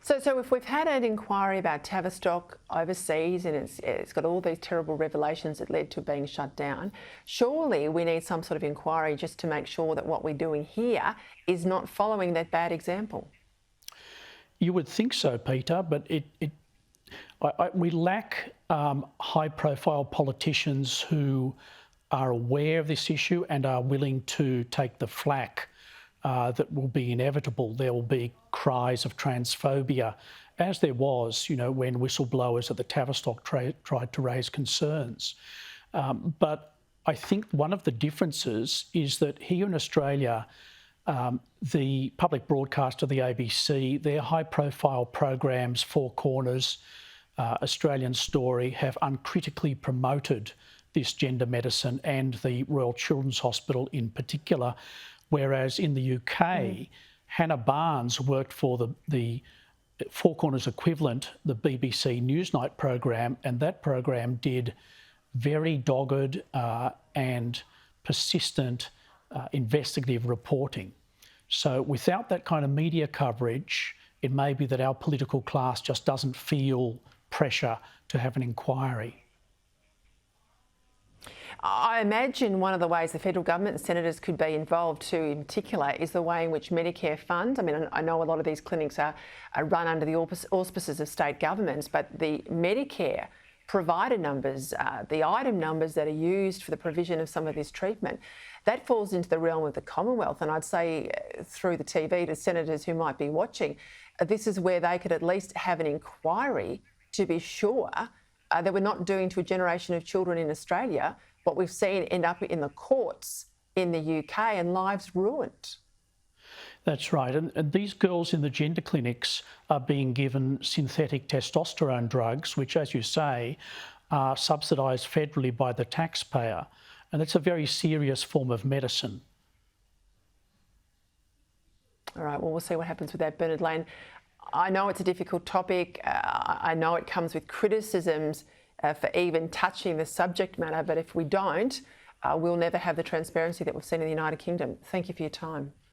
So if we've had an inquiry about Tavistock overseas and it's got all these terrible revelations that led to being shut down, surely we need some sort of inquiry just to make sure that what we're doing here is not following that bad example. You would think so, Peter, but we lack high-profile politicians who are aware of this issue and are willing to take the flack that will be inevitable. There will be cries of transphobia, as there was, when whistleblowers at the Tavistock tried to raise concerns. But I think one of the differences is that here in Australia, the public broadcaster, the ABC, their high-profile programs, Four Corners, Australian Story, have uncritically promoted this gender medicine and the Royal Children's Hospital in particular, whereas in the UK, Hannah Barnes worked for the Four Corners equivalent, the BBC Newsnight program, and that program did very dogged and persistent investigative reporting. So without that kind of media coverage, it may be that our political class just doesn't feel pressure to have an inquiry. I imagine one of the ways the federal government and senators could be involved too, in particular, is the way in which Medicare funds. I mean, I know a lot of these clinics are run under the auspices of state governments, but the Medicare provider numbers, the item numbers that are used for the provision of some of this treatment, that falls into the realm of the Commonwealth. And I'd say through the TV to senators who might be watching, this is where they could at least have an inquiry to be sure that we're not doing to a generation of children in Australia what we've seen end up in the courts in the UK and lives ruined. That's right. And these girls in the gender clinics are being given synthetic testosterone drugs, which, as you say, are subsidised federally by the taxpayer. And it's a very serious form of medicine. All right, well, we'll see what happens with that, Bernard Lane. I know it's a difficult topic. I know it comes with criticisms for even touching the subject matter, but if we don't, we'll never have the transparency that we've seen in the United Kingdom. Thank you for your time.